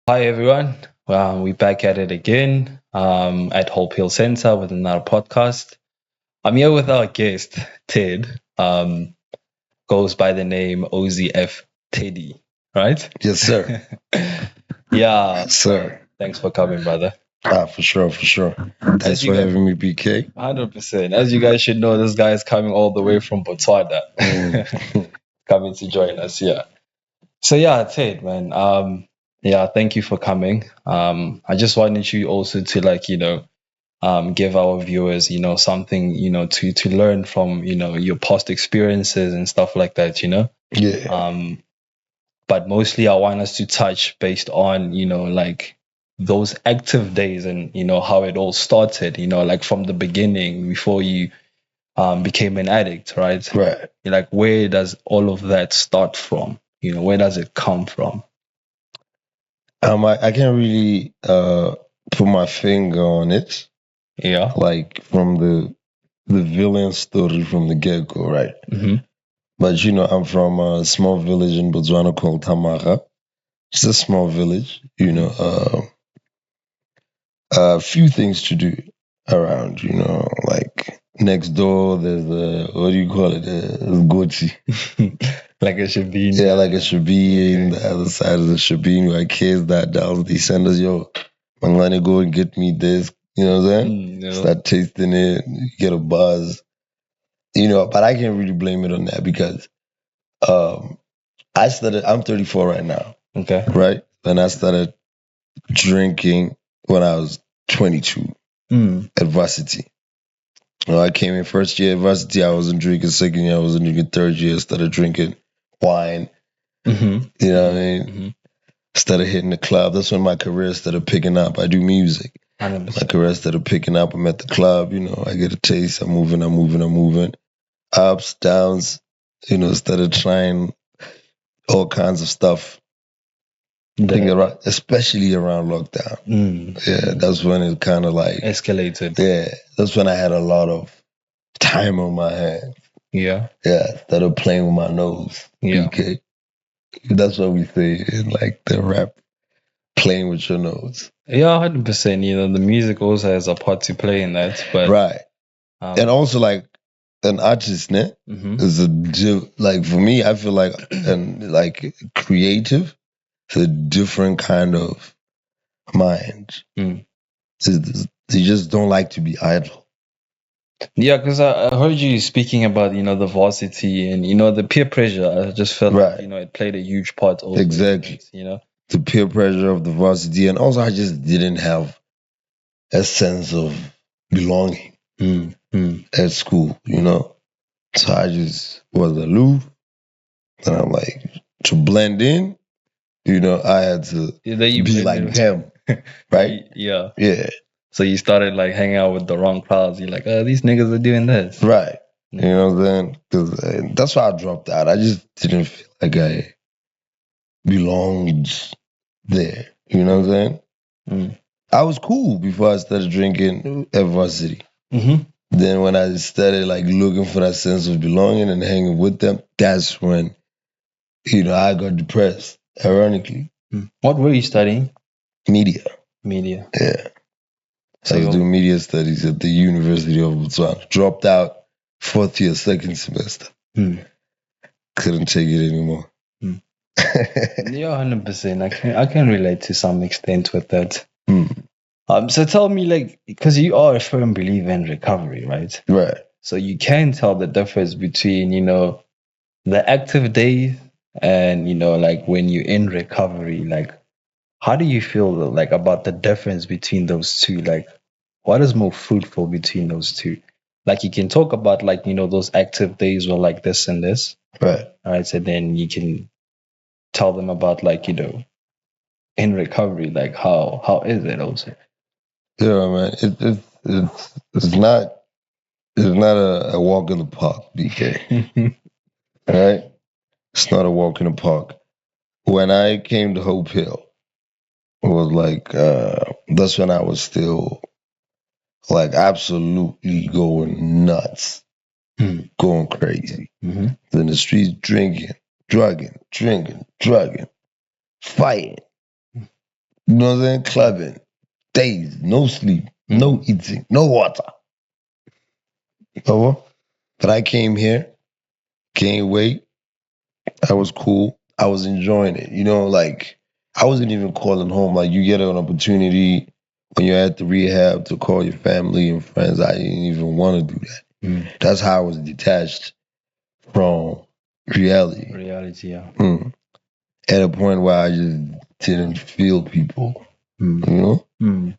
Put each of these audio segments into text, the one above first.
Hi everyone. We're back at it again at Hope Hill Center with another podcast. I'm here with our guest, Ted. Goes by the name OZF Teddy, right? Yes, sir. Yeah. Yes, sir. Thanks for coming, brother. For sure, for sure. Thanks As you for guys, having me, BK. 100%. As you guys should know, this guy is coming all the way from Botswana, Mm. coming to join us. Yeah. So yeah, Ted, man. Yeah, thank you for coming. I just wanted you also to give our viewers, something, to learn from, your past experiences and stuff like that, Yeah, Um, but mostly I want us to touch based on, like those active days and, how it all started, like from the beginning before you became an addict, right? right. Like, where does all of that start from? Where does it come from? I can't really put my finger on it, Yeah. like from the villain story from the get go, right? Hmm. But I'm from a small village in Botswana called Tamara. It's a small village, a few things to do around, like next door there's a what do you call it, a goatee. Like it should be. Yeah, like it should be in Okay. the other side of the Shabin where kids that down, they send us, yo, I'm gonna go and get me this, you know what I'm saying? No. Start tasting it, you get a buzz, but I can't really blame it on that because um I'm 34 right now, Okay. right? And I started drinking when I was 22 Mm. at varsity. I came in first year at varsity, I wasn't drinking. Second year, I wasn't drinking. Third year, I started drinking wine. Hmm. You know what I mean? Hmm. Started hitting the club. That's when my career started picking up. I do music. My 100%. career started picking up. I'm at the club. I get a taste. I'm moving. I'm moving. I'm moving. Ups, downs. Started trying all kinds of stuff. I think especially around lockdown. Yeah, that's when it kind of like Escalated. yeah. That's when I had a lot of time on my hands. Yeah. Yeah, started playing with my nose. Yeah. BK. That's what we say in like the rap, playing with your nose. Yeah, 100%. The music also has a part to play in that, but Right. And also like an artist, ne? mhm. Is like for me, I feel like and like creative is a different kind of mind. Mm. They just don't like to be idle. Yeah, because I heard you speaking about, the varsity and, the peer pressure. I just felt like, Right. it played a huge part also in Exactly. it. The peer pressure of the varsity. And also I just didn't have a sense of belonging at school. So I just was aloof. And I'm like, to blend in, I had to Then you be like blended. them, right? Yeah. Yeah, So you started like hanging out with the wrong crowds. You're like, oh, these niggas are doing this. right. You know what I'm saying? Because that's why I dropped out. I just didn't feel like I belonged there. You know what I'm saying? Mm. I was cool before I started drinking at varsity. Mm-hmm. Then when I started like looking for that sense of belonging and hanging with them, that's when, I got depressed, ironically. What were you studying? Media. Media. Yeah. So I was you're doing media studies at the University of Botswana. Dropped out fourth year, second semester. Couldn't take it anymore. Yeah, 100%. I can relate to some extent with that. Mm. So tell me, like, because you are a firm believer in recovery, right? Right. So you can tell the difference between, the active days and, like when you're in recovery. Like, how do you feel like about the difference between those two? Like, what is more fruitful between those two? Like, you can talk about like, those active days were like this and this. Right. All right. So then you can tell them about like, in recovery, like how is it also? Yeah, man. It's not a walk in the park, BK. All right? It's not a walk in the park. When I came to Hope Hill, it was like that's when I was still like absolutely going nuts, going crazy. Mm-hmm. In the streets drinking, drugging, fighting. You know what I'm saying? Clubbing, days, no sleep, no eating, no water. Over. But I came here, gained weight. I was cool. I was enjoying it. You know, like I wasn't even calling home. Like you get an opportunity when you're at the rehab to call your family and friends. I didn't even want to do that. That's how I was detached from reality. Reality, yeah. At a point where I just didn't feel people. You know?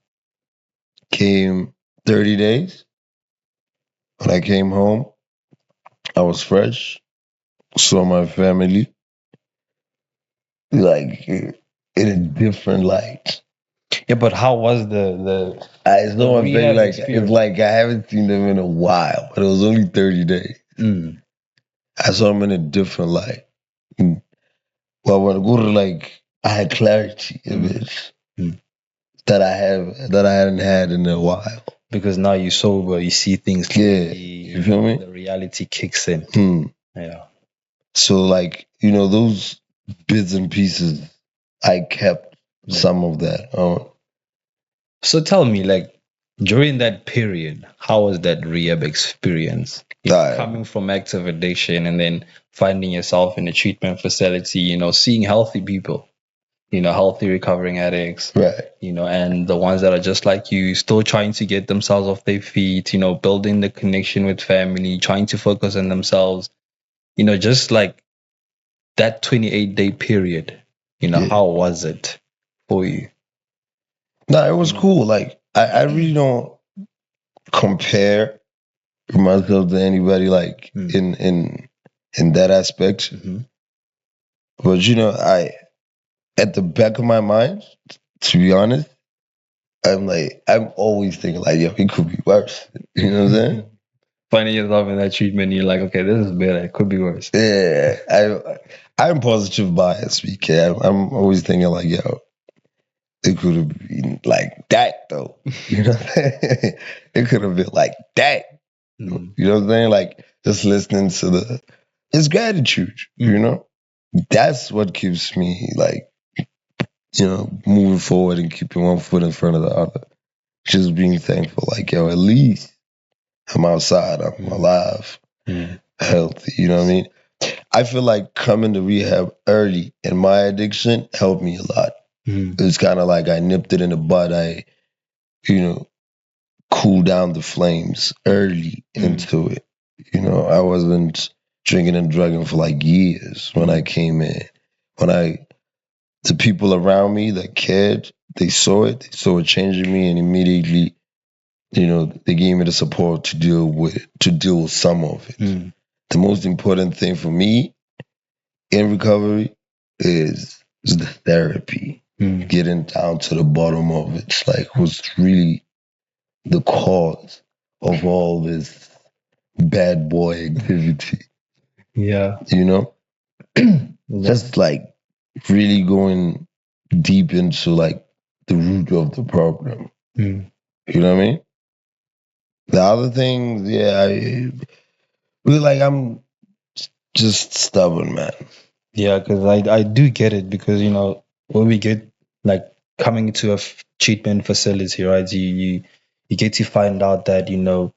Came 30 days. When I came home, I was fresh. Saw my family like in a different light. Yeah, but how was the I saw my family rehab like experience? it's like I haven't seen them in a while, but it was only 30 days. I saw them in a different light. Well, when I go to like I had clarity of it that I hadn't had in a while. Because now you're sober, you see things Yeah, clearly, you feel me? the reality kicks in. Yeah. So like, you know, those bits and pieces, I kept some of that on. So tell me, like, during that period, how was that rehab experience? You know, coming from active addiction and then finding yourself in a treatment facility, you know, seeing healthy people, you know, healthy recovering addicts, Right. you know, and the ones that are just like you, still trying to get themselves off their feet, you know, building the connection with family, trying to focus on themselves, you know, just like that 28-day period, you know, how was it for you? No, it was cool. Like I really don't compare myself to anybody like in that aspect. But you know, I at the back of my mind, to be honest, I'm always thinking like, yo, it could be worse. You know what I'm saying? Finding yourself in that treatment, you're like, okay, this is better. It could be worse. Yeah, I'm positive bias, BK. I'm always thinking like, yo, it could have been like that though. You know what I'm saying? It could have been like that. You know what I'm saying? Like just listening to it's gratitude, you know? That's what keeps me like, you know, moving forward and keeping one foot in front of the other. Just being thankful, like, yo, at least I'm outside, I'm alive, healthy, you know what I mean? I feel like coming to rehab early in my addiction helped me a lot. It's kind of like I nipped it in the bud. I, you know, cooled down the flames early into it. You know, I wasn't drinking and drugging for like years when I came in. The people around me that cared, they saw it changing me, and immediately, you know, they gave me the support to deal with some of it. The most important thing for me in recovery is the therapy. Getting down to the bottom of it. It's like what's really the cause of all this bad boy activity. Yeah. You know? Just like really going deep into like the root of the problem. You know what I mean? The other things, yeah, I really like I'm just stubborn, man. Yeah, because I do get it because, you know, when we get like coming to a treatment facility, right, you get to find out that, you know,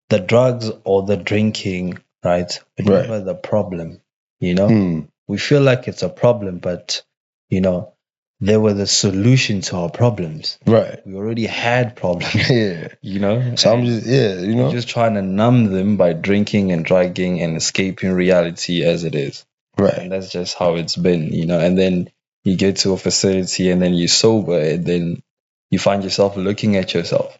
the drugs or the drinking, right, were never the problem, you know? We feel like it's a problem, but, you know, they were the solution to our problems. Right. We already had problems. Yeah. You know? So I'm just you know. You're just trying to numb them by drinking and drugging and escaping reality as it is. Right. And that's just how it's been, you know. And then you get to a facility and then you're sober and then you find yourself looking at yourself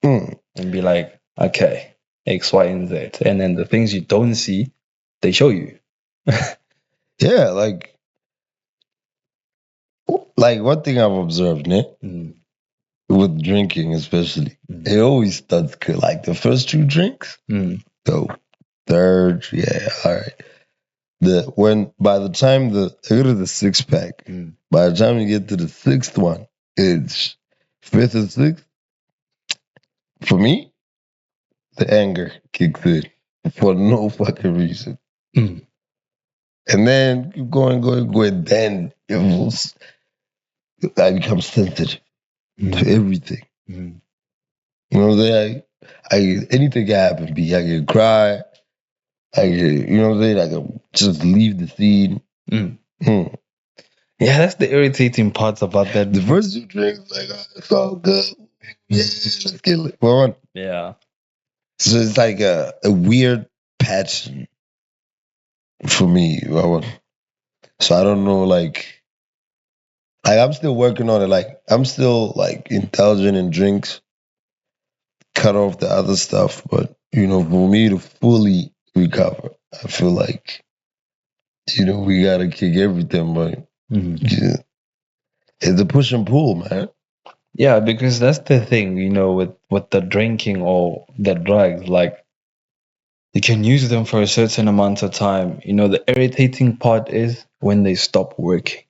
and be like, okay, X, Y, and Z. And then the things you don't see, they show you. Yeah, like one thing I've observed, Nick, with drinking especially, it always starts good. Like the first two drinks, dope. Third, yeah, all right. By the time I go to the 6-pack, by the time you get to the sixth one, it's fifth and sixth. For me, the anger kicks in for no fucking reason. And then keep going. Then I become sensitive to Mm, everything. mm, You know what I'm saying? Anything can happen. I can cry. I can, you know what I'm saying? I can just leave the scene. mm. Hmm. Yeah, that's the irritating part about that. The first two drinks, like, oh, it's all good. Yeah, let's get it. Well, Yeah. so it's like a weird patch for me. So I don't know, like I'm still working on it. Like I'm still like indulging in drinks, cut off the other stuff. But for me to fully recover, I feel like we gotta kick everything. But Mhm. yeah, it's a push and pull, man. Yeah, because that's the thing, with the drinking or the drugs, like you can use them for a certain amount of time. The irritating part is when they stop working,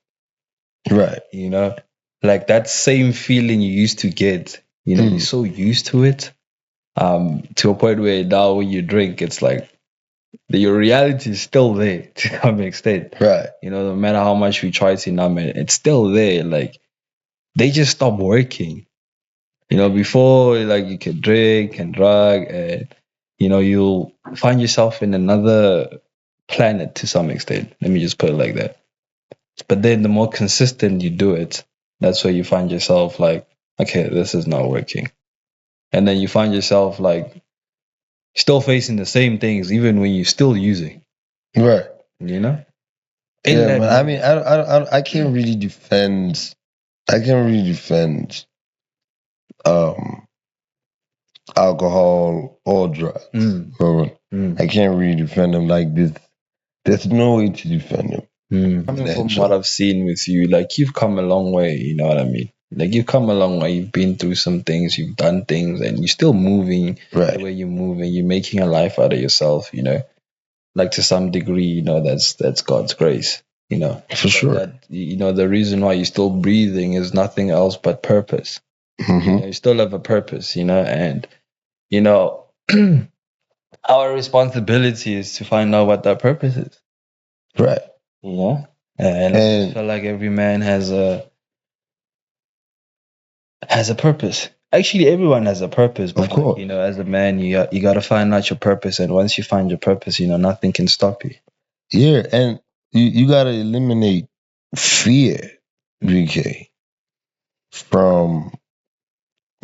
Right. you know? Like that same feeling you used to get, you're Mm, so used to it, to a point where now when you drink, it's like your reality is still there to some extent. right. No matter how much we try to numb it, it's still there. Like they just stop working. Before like you could drink and drug and you'll find yourself in another planet to some extent. Let me just put it like that. But then the more consistent you do it, that's where you find yourself like, okay, this is not working. And then you find yourself like still facing the same things even when you're still using, Right. you know? In Yeah, that man. I mean, moment. I can't really defend. I can't really defend um alcohol or drugs. Mm, Or mm, I can't really defend them like this. There's no way to defend them Coming from what financially. I've seen with you, like you've come a long way, you know what I mean? Like you've come a long way. You've been through some things, you've done things, and you're still moving the Right. way you're moving. You're making a life out of yourself, Like to some degree, that's God's grace, For But sure. the reason why you're still breathing is nothing else but purpose. Hmm. You still have a purpose, and you know our responsibility is to find out what that purpose is. Right. And I just And feel like every man has a purpose. Actually, everyone has a purpose, of but like course, as a man, you got to find out your purpose, and once you find your purpose, nothing can stop you. yeah, and you gotta eliminate fear, Mm, BK, from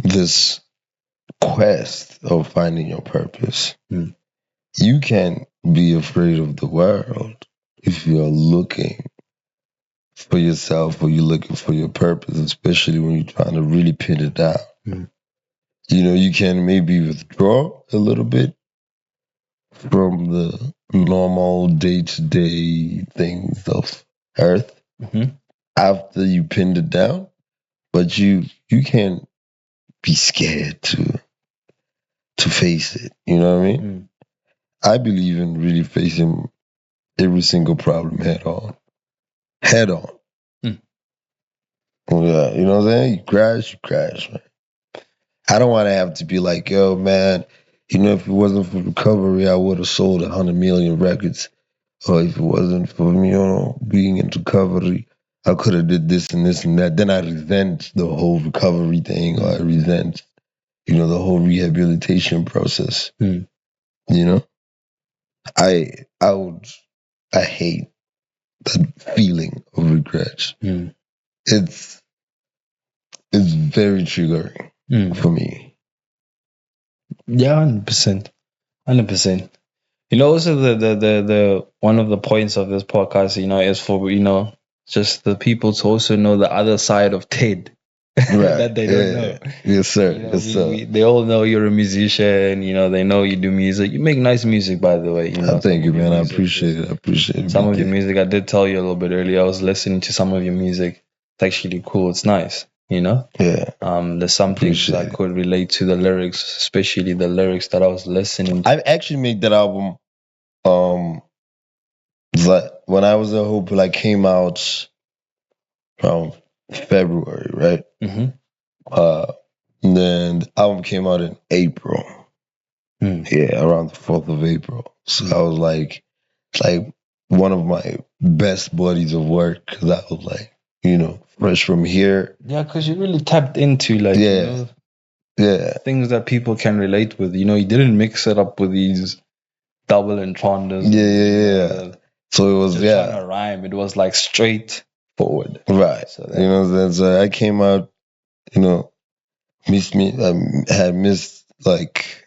this quest of finding your purpose. mm, You can be afraid of the world if you're looking for yourself or you're looking for your purpose, especially when you're trying to really pin it down. mm, You can maybe withdraw a little bit from the normal day to day things of Earth mhm, after you pinned it down, but you can't be scared to face it. You know what I mean? mm, I believe in really facing every single problem head on. Head on. mm. Yeah, you know what I'm saying? You crash, man. I don't want to have to be like, yo, man, if it wasn't for recovery, I would have sold 100 million records. Or if it wasn't for me, being in recovery, I could have did this and this and that. Then I resent the whole recovery thing, or I Mm, resent, the whole rehabilitation process. mm, You know, I would, I hate that feeling of regret. mm, It's it's very triggering mm. for me. Yeah, 100%, 100%. Also the one of the points of this podcast, is for just the people to also know the other side of Ted Right. that they don't Yeah. know. Yes, sir. Yes, We sir. they all know you're a musician. They know you do music. You make nice music, by the way. I Some thank you, of your man. I music appreciate is it. I appreciate it, some of your BK. music. I did tell you a little bit earlier. I was listening to some of your music. It's actually cool. It's nice. Yeah, There's some things I appreciate it. could relate to the lyrics, especially the lyrics that I was listening to. I've actually made that album. Um, but when I was at Hope, like came out around February, right? Mm-hmm. Uh, and then the album came out in April. Mm, Yeah, around the 4th of April. So I was like, it's like one of my best buddies of work because I was like, fresh from here. Yeah, because you really tapped into like, Yeah, yeah, things that people can relate with. You didn't mix it up with these double entendres yeah, and yeah, yeah. So it was, just trying yeah, to rhyme. It was like straight forward. right. So that That's I came out, you know, missed me, had missed like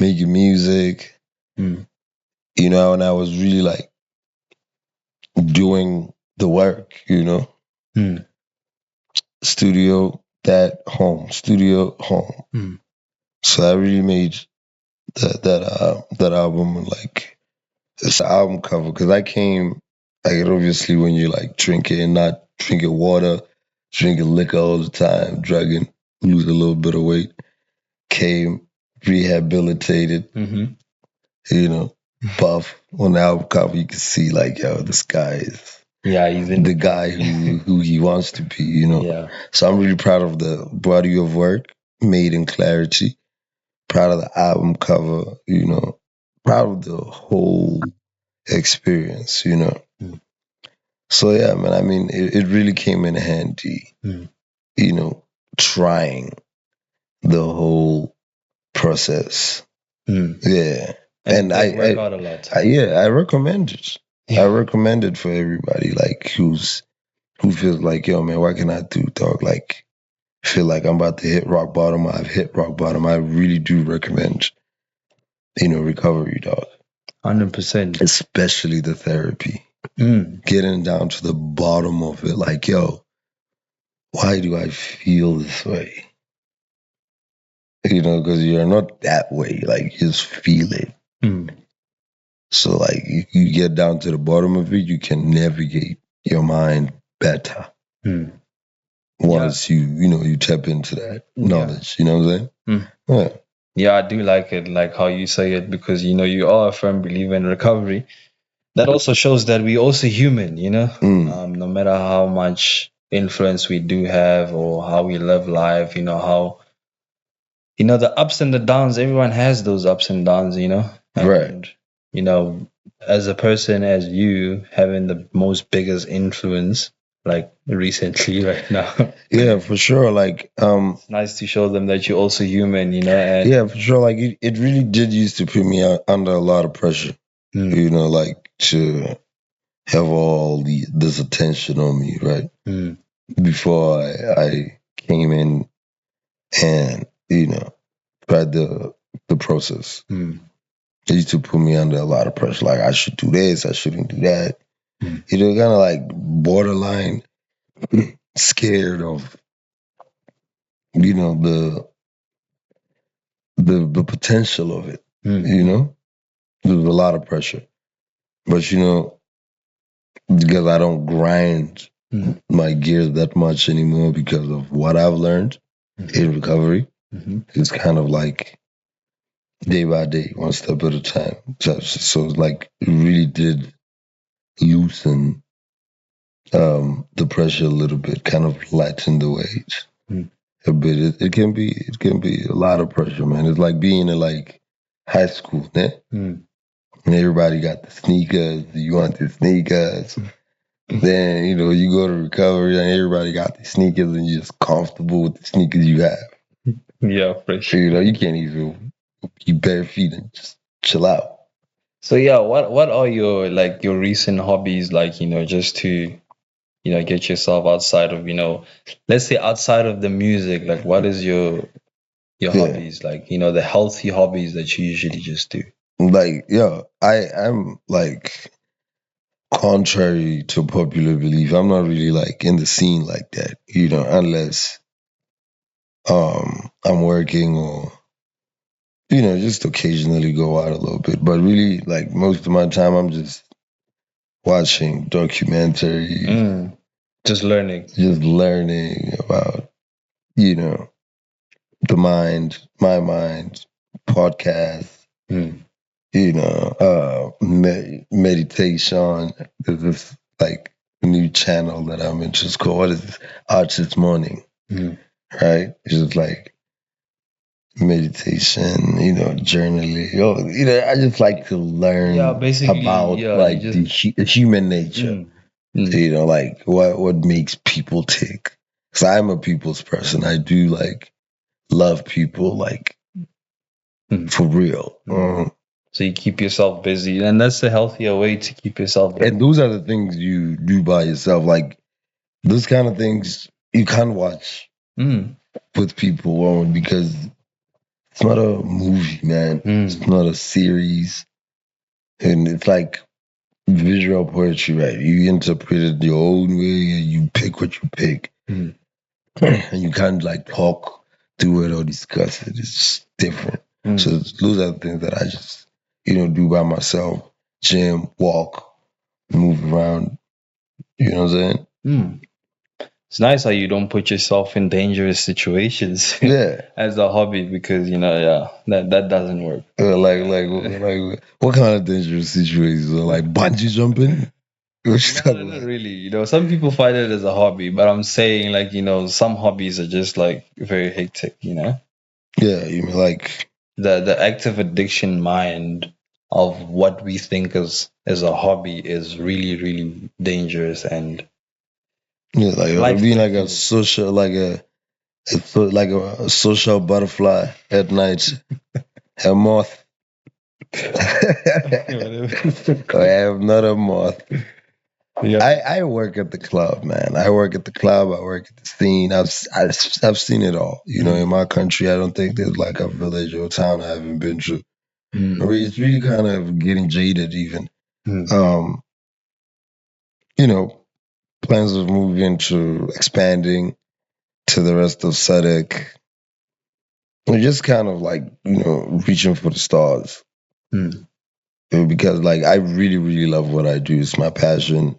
making music, mm, and I was really like doing the work, mm, studio, that home, studio, home. mm, So I really made that album like this album cover because I came like obviously when you're like drinking, not drinking water, drinking liquor all the time, drugging, lose a little bit of weight, came rehabilitated, hmm you know, buff. On the album cover, you can see like, yo, this guy is yeah, he's in the the guy game. who he wants to be. Yeah. So I'm really proud of the body of work made in clarity. Proud of the album cover, proud of the whole experience. Mm, So yeah, man, I mean, it really came in handy, mm, you know, trying the whole process. mm. Yeah. And it And does work out a lot. I recommend it. I Yeah. recommend it for everybody, like who feels like, yo, man, what can I do, dog? Like, feel like I'm about to hit rock bottom. I've hit rock bottom. I really do recommend, recovery, dog. 100%. Especially the therapy. Mm, Getting down to the bottom of it, like, yo, why do I feel this way? Because you're not that way. Like, you just feel it. mm, So, like, you get down to the bottom of it, you can navigate your mind better mm. once you tap into that Yeah. knowledge. You know what I'm saying? Mm. Yeah. Yeah, I do like it, like how you say it, because you are a firm believer in recovery. That also shows that we also human. Mm, No matter how much influence we do have or how we live life, how the ups and the downs, everyone has those ups and downs. right. And you know, as a person, as you having the most biggest influence, like recently, right now, Yeah, for sure. Like, it's nice to show them that you're also human. And yeah, for sure. Like, it really did used to put me under a lot of pressure, mm, like to have all this attention on me, right? mm, Before I came in and, tried the process. mm, It used to put me under a lot of pressure. Like, I should do this, I shouldn't do that. mm, Kind of like borderline scared of, the potential of it. mm, There was a lot of pressure. But, because I don't grind mm, my gears that much anymore because of what I've learned mm, in recovery, mm, it's kind of like day by day, one step at a time. So it's like it really did loosen the pressure a little bit, kind of lighten the weight mm, a bit. It can be a lot of pressure, man. It's like being in like high school, né? mm. And everybody got the sneakers. You want the sneakers. Then, you go to recovery and everybody got the sneakers and you're just comfortable with the sneakers you have. Yeah, for So, sure. you can't even keep bare feet and just chill out. So yeah, what are your recent hobbies, like, just to get yourself outside of, let's say outside of the music, like what is your Yeah. hobbies, like, the healthy hobbies that you usually just do? Like, yo, I'm like contrary to popular belief. I'm not really like in the scene like that, unless I'm working or just occasionally go out a little bit. But really like most of my time I'm just watching documentaries, Just learning. just learning about, you know, the mind, my mind, podcasts, Mm. meditation. There's this like new channel that I'm in, just called, what is this? Artist Morning, Mm. right? It's just like meditation, journaling. I just like to Yeah, learn basically, about yeah, you like just the human nature. mm. You know, like what makes people tick. Because I'm a people's person. I do like love people, like for real. So you keep yourself busy, and that's the healthier way to keep yourself busy. And those are the things you do by yourself. Like those kind of things you can't watch with people because it's not a movie, man. It's not a series. And it's like visual poetry, right? You interpret it your own way and you pick what you pick. And you can't like talk through it or discuss it. It's just different. So those are the things that I just, do by myself. Gym, walk, move around. You know what I'm saying? It's nice how you don't put yourself in dangerous situations as a hobby because that doesn't work. Like what kind of dangerous situations? Like bungee jumping? Not really. Some people find it as a hobby, but I'm saying like, some hobbies are just like very hectic, Yeah, you mean like the active addiction mind of what we think as a hobby is really, really dangerous and like being like a social like a social butterfly at night. A moth. I am not a moth. I work at the club, man. I work at the club. I work at the scene. I've seen it all. In my country, I don't think there's like a village or town I haven't been to. It's really kind of getting jaded, even. Plans of moving to expanding to the rest of SEDEC. We're just kind of like reaching for the stars. Because like I really, really love what I do. It's my passion.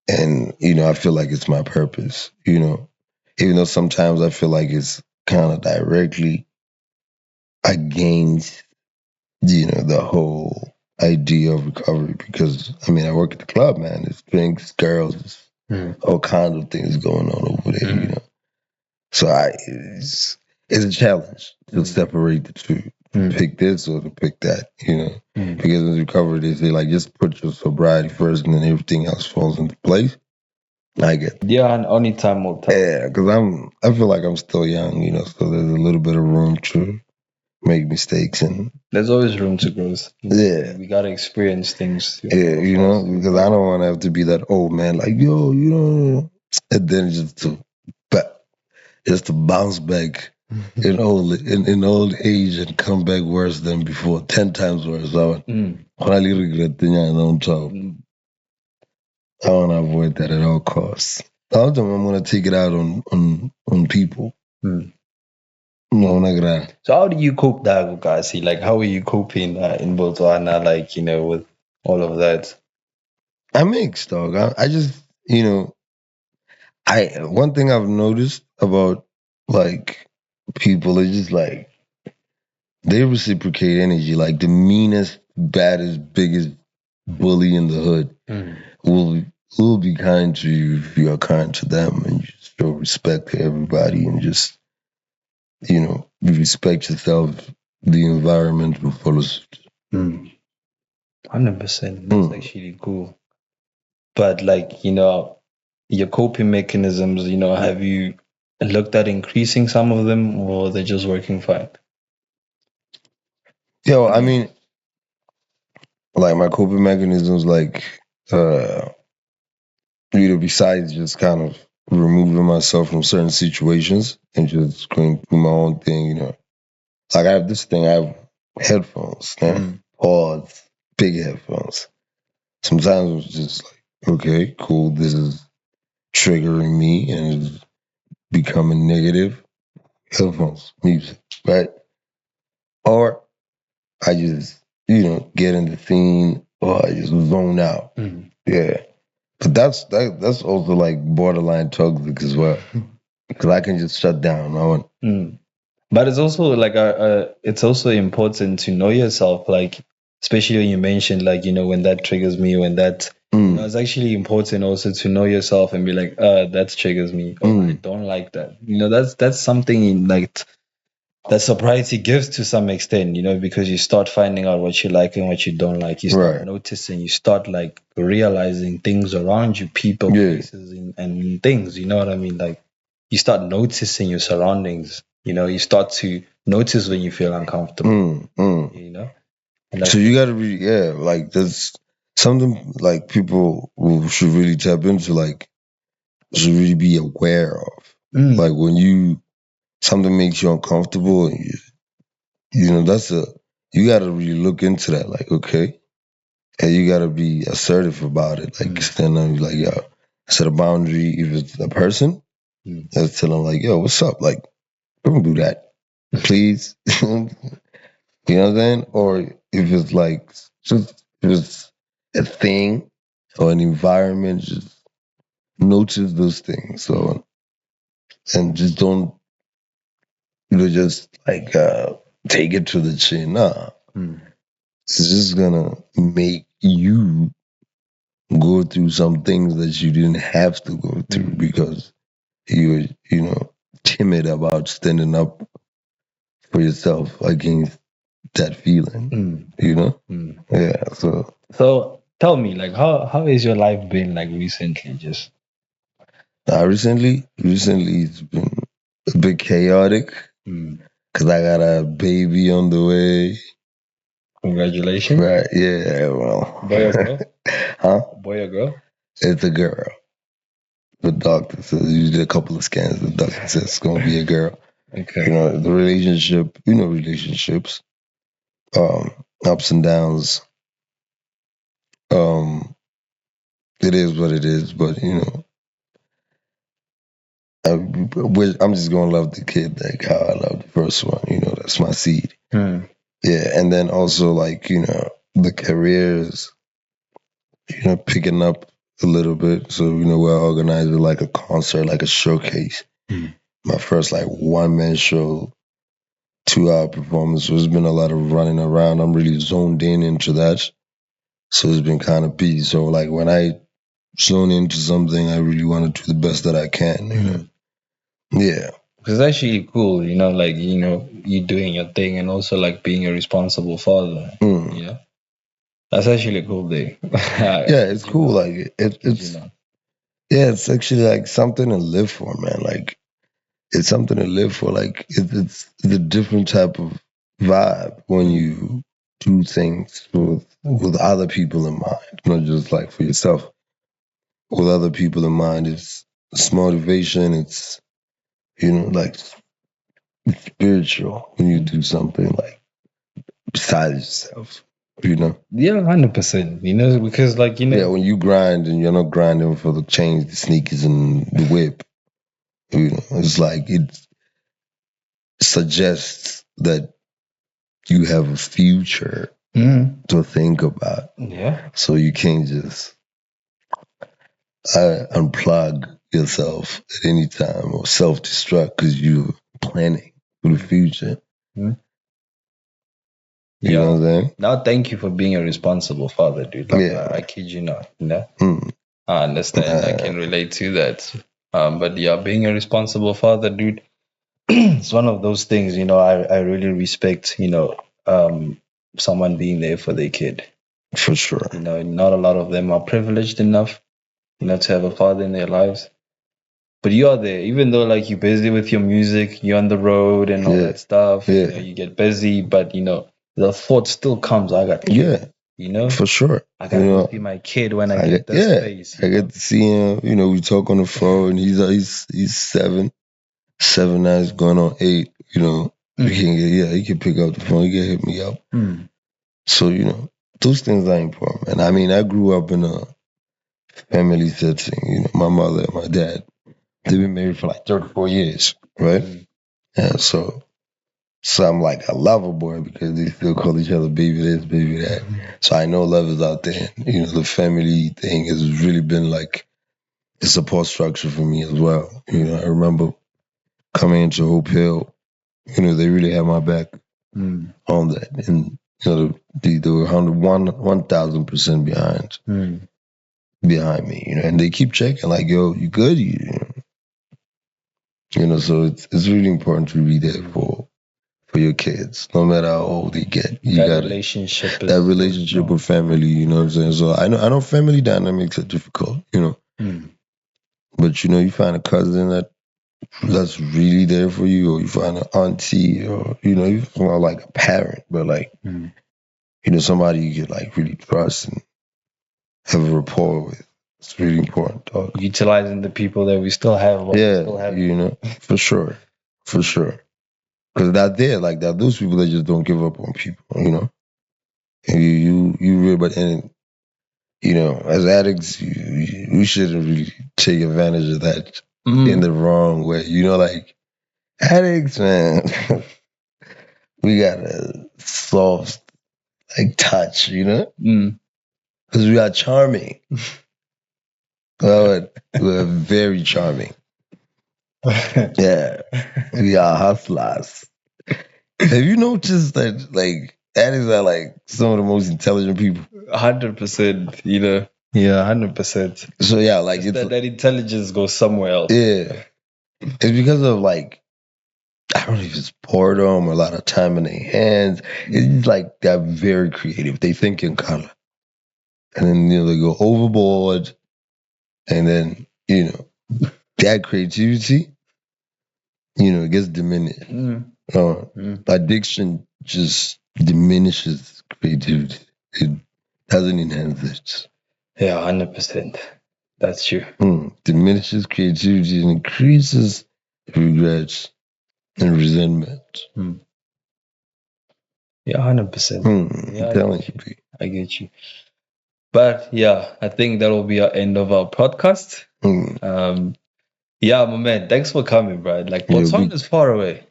And, I feel like it's my purpose, even though sometimes I feel like it's kind of directly against, the whole idea of recovery because, I work at the club, man. It's drinks, girls, all kinds of things going on over there, So it's a challenge to separate the two. Pick this or to pick that, Because in recovery, they say, like, just put your sobriety first and then everything else falls into place. I get that. Yeah, and only time will tell. Yeah, because I feel like I'm still young, so there's a little bit of room to make mistakes and there's always room to grow. Yeah. We gotta experience things. Yeah, because I don't want to have to be that old man like, yo, and then just to bounce back in old age and come back worse than before, 10 times worse. I highly regret the young on top. I want to avoid that at all costs. I'm going to take it out on people. No, So how do you cope that, guys? Like, how are you coping in Botswana? Like, with all of that. I'm mixed, dog. I just, one thing I've noticed about like people is just like they reciprocate energy. Like the meanest, baddest, biggest bully in the hood will be kind to you if you are kind to them and you just show respect to everybody and just you respect yourself, the environment will follow suit. 100%. That's actually cool. But like, your coping mechanisms, have you looked at increasing some of them or they're just working fine? Yo, like my coping mechanisms, like besides just kind of removing myself from certain situations and just going through my own thing, Like I have this thing, I have headphones, Pods, big headphones. Sometimes it's just like, okay, cool, this is triggering me and it's becoming negative. Headphones, music, right? Or I just, get in the scene or I just zone out. Yeah. But that's also like borderline toxic as well. Because I can just shut down. But it's also like it's also important to know yourself, like especially when you mentioned like when that triggers me, when that it's actually important also to know yourself and be like, that triggers me. Oh, I don't like that. That's something like that sobriety gives to some extent, because you start finding out what you like and what you don't like. You start Right. noticing, you start like realizing things around you, people, Yeah. places, and things. You know what I mean? Like you start noticing your surroundings. You start to notice when you feel uncomfortable. You know, and I So you think, got to be, like there's something like people who should really tap into, like should really be aware of. Like when something makes you uncomfortable, and that's you got to really look into that. Like, okay, and you got to be assertive about it. Like stand up, like, yo, set a boundary. If it's a person, let's tell them like, yo, what's up? Like, don't do that, please. You know what I'm saying? Or if it's like just if it's a thing or an environment, just notice those things. So and just don't just like take it to the chin. Nah. It's just gonna make you go through some things that you didn't have to go through because you were, timid about standing up for yourself against that feeling. Yeah. So tell me, like, how is your life been like recently? Just Recently it's been a bit chaotic because I got a baby on the way. Congratulations. Right? Yeah. Well, Boy or girl? Huh? Boy or girl? It's a girl. The doctor says you did a couple of scans. The doctor says it's gonna be a girl. Okay. The relationship. Relationships. Ups and downs. It is what it is, but I'm just gonna love the kid like how I love the first one. That's my seed. Yeah, and then also like the careers, picking up a little bit. So we're organizing like a concert, like a showcase. My first like 1-man show, 2-hour performance. So there's been a lot of running around. I'm really zoned in into that. So it's been kind of busy. So like when I zone into something, I really want to do the best that I can. Yeah. It's actually cool, like, you doing your thing and also like being a responsible father, That's actually a cool thing. Yeah, it's cool. Like it's actually like something to live for, man. Like it's something to live for. Like it's a different type of vibe when you do things with other people in mind, not just like for yourself. With other people in mind, it's motivation. It's like it's spiritual when you do something like besides yourself. Yeah, 100%. Because like Yeah, when you grind and you're not grinding for the chains, the sneakers, and the whip, it's like it suggests that you have a future to think about. Yeah. So you can't just unplug yourself at any time or self-destruct because you're planning for the future. You know what I'm saying? Now, thank you for being a responsible father, dude. Like, I kid you not. I understand. I can relate to that. But yeah, being a responsible father, dude, it's one of those things. I really respect. Someone being there for their kid. For sure. Not a lot of them are privileged enough, to have a father in their lives. But you are there, even though like you're busy with your music, you're on the road and all that stuff. You get busy, but the thought still comes. I got kids, for sure. I gotta go see my kid when I get this space. I get to see him. We talk on the phone. He's 7 now. He's going on 8. He can pick up the phone. He can hit me up. So those things are important. And I mean, I grew up in a family setting. My mother and my dad, they've been married for like 34 years, right? Yeah, so I'm like a lover boy because they still call each other baby this, baby that. So I know love is out there. The family thing has really been like a support structure for me as well. I remember coming into Hope Hill, they really had my back on that. And they were 1,000% behind me, and they keep checking like, yo, you good? So it's really important to be there for your kids, no matter how old they get. You That got relationship that is relationship with family. You know what I'm saying? So I know family dynamics are difficult. Mm, But you find a cousin that's really there for you, or you find an auntie, or you find like a parent, but like mm. somebody you could like really trust and have a rapport with. It's really important, dog. Utilizing the people that we still have while we still Yeah, have them. for sure, for Mm, sure. Because that there, like that, those people that just don't give up on people, And you really, but and as addicts, we shouldn't really take advantage of that in mm, the wrong way. Like addicts, man, we got a soft like touch, mm. because we are charming. We're very charming. Yeah, we are hustlers. Have you noticed that like addicts are like some of the most intelligent people? 100%, Yeah, 100%. So yeah, like Just it's that intelligence goes somewhere else. yeah, it's because of like I don't know if it's boredom or a lot of time in their hands. It's like they're very creative. They think in color, and then they go overboard, and then that creativity, it gets diminished. Mm, Uh, mm. Addiction just diminishes creativity. It doesn't enhance it. Yeah, 100%. That's true. Diminishes creativity and increases regrets and resentment. Mm. Yeah, 100%. I'm Yeah, I telling get you. you. I get you. But yeah, I think that will be our end of our podcast. Mm, Yeah, my man, thanks for coming, bro. Like yeah, Botswana is far away.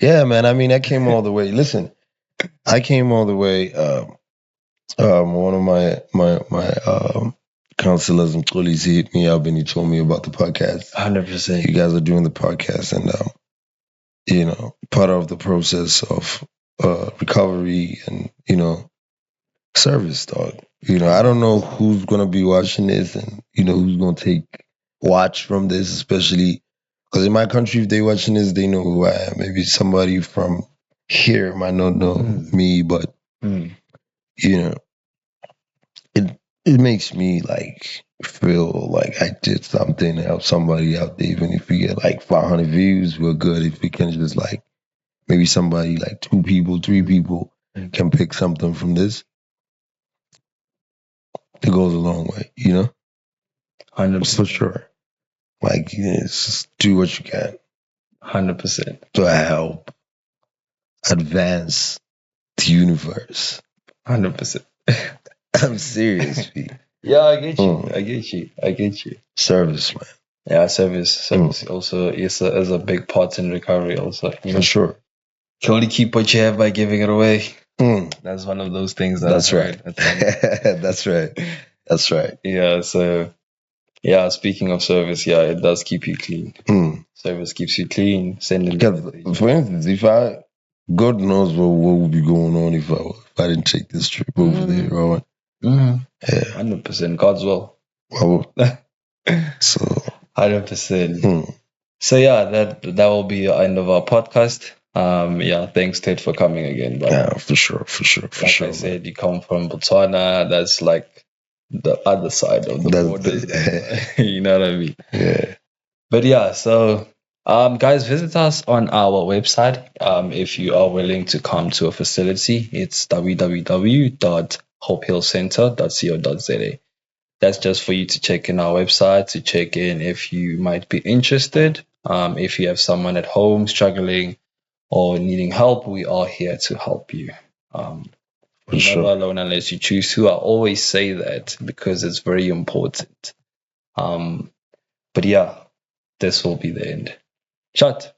yeah, man. I mean, I came all the way. Listen, I came all the way. One of my counselors and colleagues hit me up and he told me about the podcast. 100%. You guys are doing the podcast, and part of the process of recovery and service, dog. I don't know who's gonna be watching this, and who's gonna take watch from this, especially because in my country, if they watching this, they know who I am. Maybe somebody from here might not know me, but Mm. you know, it makes me like feel like I did something to help somebody out there. Even if we get like 500 views, we're good. If we can just like maybe somebody like 2 people, 3 people can pick something from this, it goes a long way. 100%. For sure. Like, just do what you can 100%. to help advance the universe. 100%. I'm serious, P. Yeah, I get you. I get you. I get you. Service, man. Yeah, service also is a big part in recovery. Also, For sure. you can only keep what you have by giving it away. Mm, That's one of those things that's I right. heard at some- That's right. That's right. Yeah. So yeah, speaking of service, yeah, it does keep you clean. Mm. Service keeps you clean. Sending Because, message. for instance, God knows what would be going on if I didn't take this trip over there, Rowan. Yeah. 100%. God's will. Well, so, 100%. So yeah, that will be the end of our podcast. Yeah, thanks Ted for coming again. But yeah, for sure. like I said, you come from Botswana. That's like the other side of the borders. You know what I mean? Yeah. But yeah, so guys, visit us on our website. If you are willing to come to a facility, it's www.hopehillcenter.co.za. That's just for you to check in our website to check in if you might be interested. If you have someone at home struggling or needing help, we are here to help you. For You're sure. never alone unless you choose to. I always say that because it's very important. But yeah, this will be the end. Shut.